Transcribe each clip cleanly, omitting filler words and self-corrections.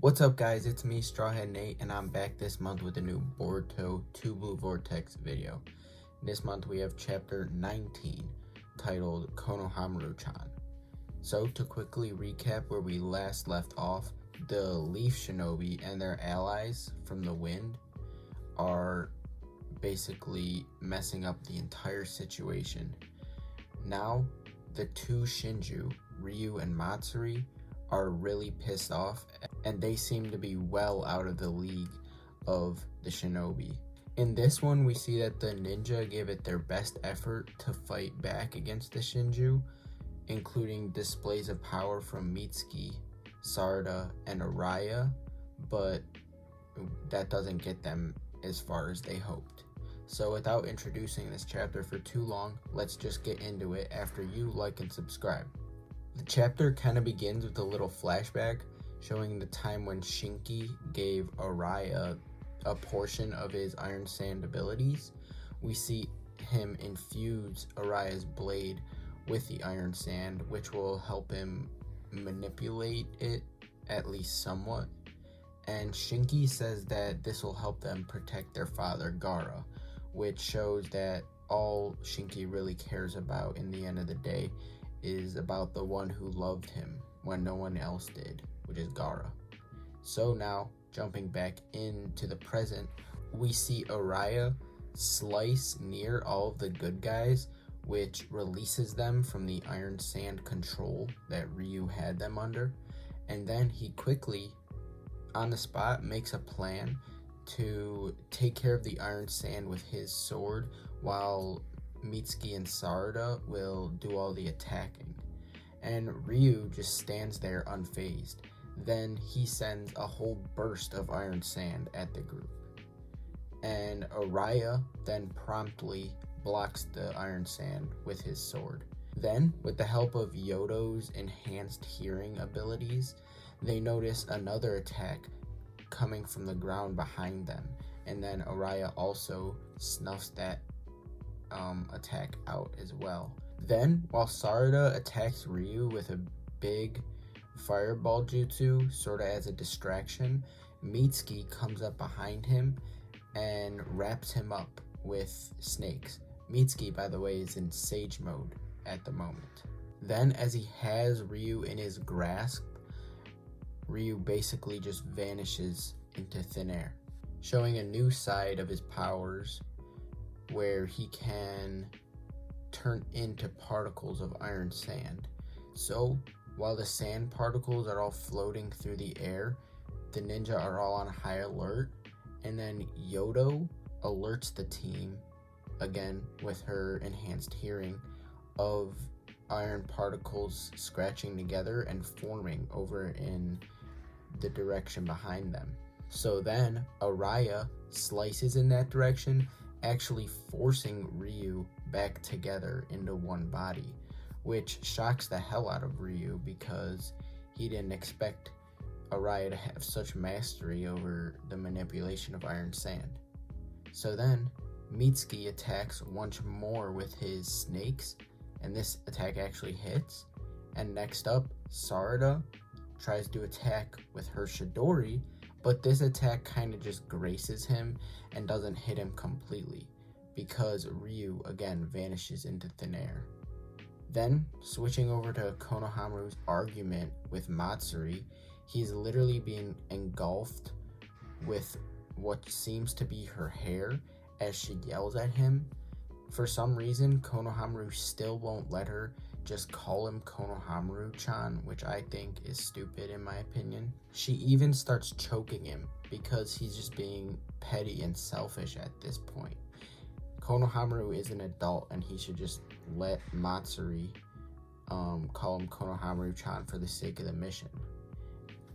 What's up guys, it's me Strawhead Nate and I'm back this month with a new Boruto 2 Blue Vortex video. This month we have chapter 19 titled Konohamaru-chan. So to quickly recap where we last left off, the Leaf Shinobi and their allies from the wind are basically messing up the entire situation. Now the two Shinju, Ryu and Matsuri, are really pissed off and they seem to be well out of the league of the shinobi. In this one, we see that the ninja gave it their best effort to fight back against the Shinju, including displays of power from Mitsuki, Sarada, and Araya, but that doesn't get them as far as they hoped. So without introducing this chapter for too long, let's just get into it after you like and subscribe. The chapter kind of begins with a little flashback showing the time when Shinki gave Araya a portion of his Iron Sand abilities. We see him infuse Araya's blade with the Iron Sand, which will help him manipulate it at least somewhat. And Shinki says that this will help them protect their father, Gaara, which shows that all Shinki really cares about in the end of the day is about the one who loved him when no one else did, which is Gaara. So now, jumping back into the present, we see Araya slice near all of the good guys, which releases them from the Iron Sand control that Ryu had them under, and then he quickly, on the spot, makes a plan to take care of the Iron Sand with his sword while Mitsuki and Sarada will do all the attacking, and Ryu just stands there unfazed. Then he sends a whole burst of Iron Sand at the group, and Araya then promptly blocks the Iron Sand with his sword. Then, with the help of Yodo's enhanced hearing abilities, they notice another attack coming from the ground behind them, and then Araya also snuffs that attack out as well. Then, while Sarada attacks Ryu with a big fireball jutsu, sorta as a distraction, Mitsuki comes up behind him and wraps him up with snakes. Mitsuki, by the way, is in Sage mode at the moment. Then, as he has Ryu in his grasp, Ryu basically just vanishes into thin air, showing a new side of his powers where he can turn into particles of Iron Sand. So, while the sand particles are all floating through the air, the ninja are all on high alert, and then Yodo alerts the team, again with her enhanced hearing, of iron particles scratching together and forming over in the direction behind them. So then Araya slices in that direction, actually forcing Ryu back together into one body, which shocks the hell out of Ryu because he didn't expect Araya to have such mastery over the manipulation of Iron Sand. So then Mitsuki attacks once more with his snakes, and this attack actually hits. And next up, Sarada tries to attack with her Chidori, but this attack kind of just graces him and doesn't hit him completely because Ryu again vanishes into thin air. Then, switching over to Konohamaru's argument with Matsuri, he's literally being engulfed with what seems to be her hair as she yells at him. For some reason, Konohamaru still won't let her just call him Konohamaru-chan, which I think is stupid in my opinion. She even starts choking him because he's just being petty and selfish at this point. Konohamaru is an adult and he should just let Matsuri call him Konohamaru-chan for the sake of the mission.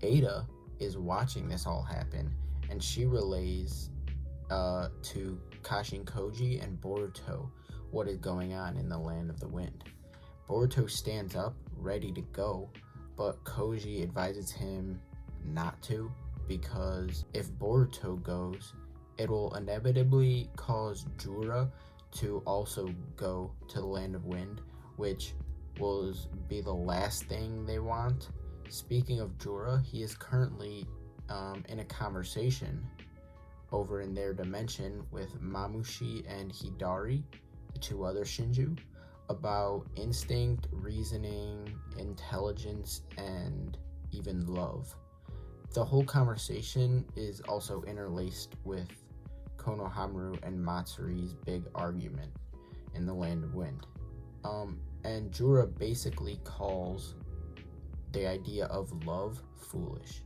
Ada is watching this all happen, and she relays to Kashin Koji and Boruto what is going on in the Land of the Wind. Boruto stands up, ready to go, but Koji advises him not to, because if Boruto goes, it will inevitably cause Jura to also go to the Land of Wind, which will be the last thing they want. Speaking of Jura, he is currently in a conversation over in their dimension with Mamushi and Hidari, the two other Shinju, about instinct, reasoning, intelligence, and even love. The whole conversation is also interlaced with Konohamaru and Matsuri's big argument in the Land of Wind. And Jura basically calls the idea of love foolish,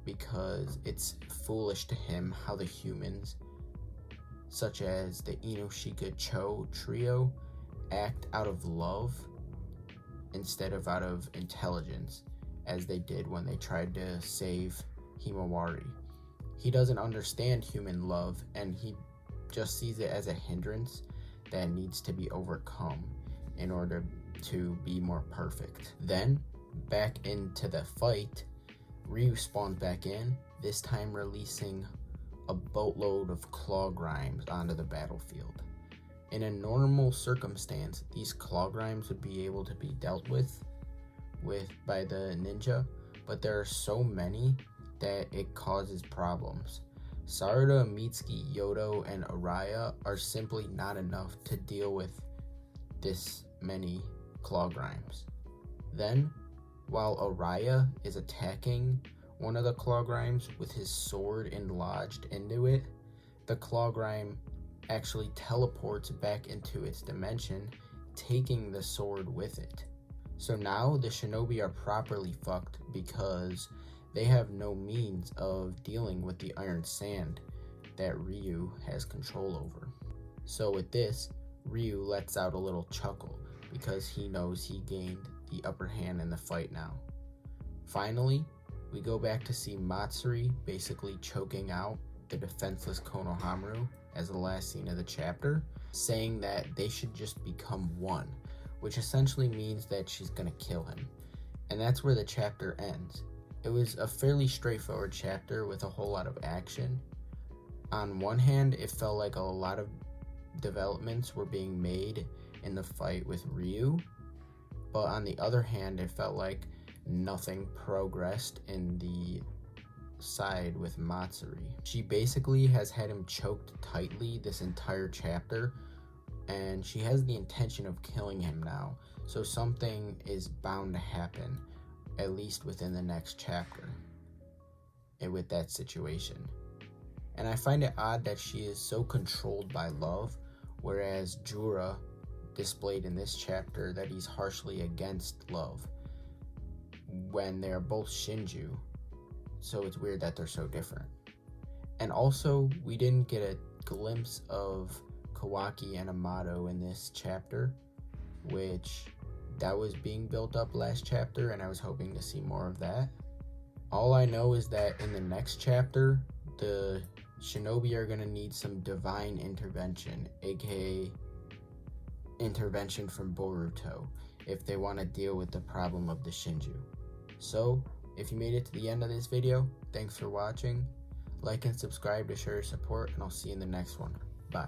because it's foolish to him how the humans, such as the Inoshika Cho trio, act out of love instead of out of intelligence, as they did when they tried to save Himawari. He doesn't understand human love, and he just sees it as a hindrance that needs to be overcome in order to be more perfect. Then, back into the fight, Ryu spawns back in, this time releasing a boatload of claw grimes onto the battlefield. In a normal circumstance, these claw grimes would be able to be dealt with by the ninja, but there are so many that it causes problems. Sarada, Mitsuki, Yodo, and Araya are simply not enough to deal with this many claw grimes. Then, while Araya is attacking one of the claw grimes with his sword lodged into it, the claw grime actually teleports back into its dimension, taking the sword with it. So now the shinobi are properly fucked because they have no means of dealing with the iron sand that Ryu has control over. So with this, Ryu lets out a little chuckle because he knows he gained the upper hand in the fight now. Finally, we go back to see Matsuri basically choking out the defenseless Konohamaru as the last scene of the chapter, saying that they should just become one, which essentially means that she's gonna kill him. And that's where the chapter ends. It was a fairly straightforward chapter with a whole lot of action. On one hand, it felt like a lot of developments were being made in the fight with Ryu, but on the other hand, it felt like nothing progressed in the side with Matsuri. She basically has had him choked tightly this entire chapter, and she has the intention of killing him now, so something is bound to happen, at least within the next chapter, and with that situation. And I find it odd that she is so controlled by love, whereas Jura displayed in this chapter that he's harshly against love, when they're both Shinju, so it's weird that they're so different. And also, we didn't get a glimpse of Kawaki and Amato in this chapter, which that was being built up last chapter, and I was hoping to see more of that. All I know is that in the next chapter, the shinobi are going to need some divine intervention, aka intervention from Boruto, if they want to deal with the problem of the Shinju. So, if you made it to the end of this video, thanks for watching. Like and subscribe to show your support, and I'll see you in the next one. Bye.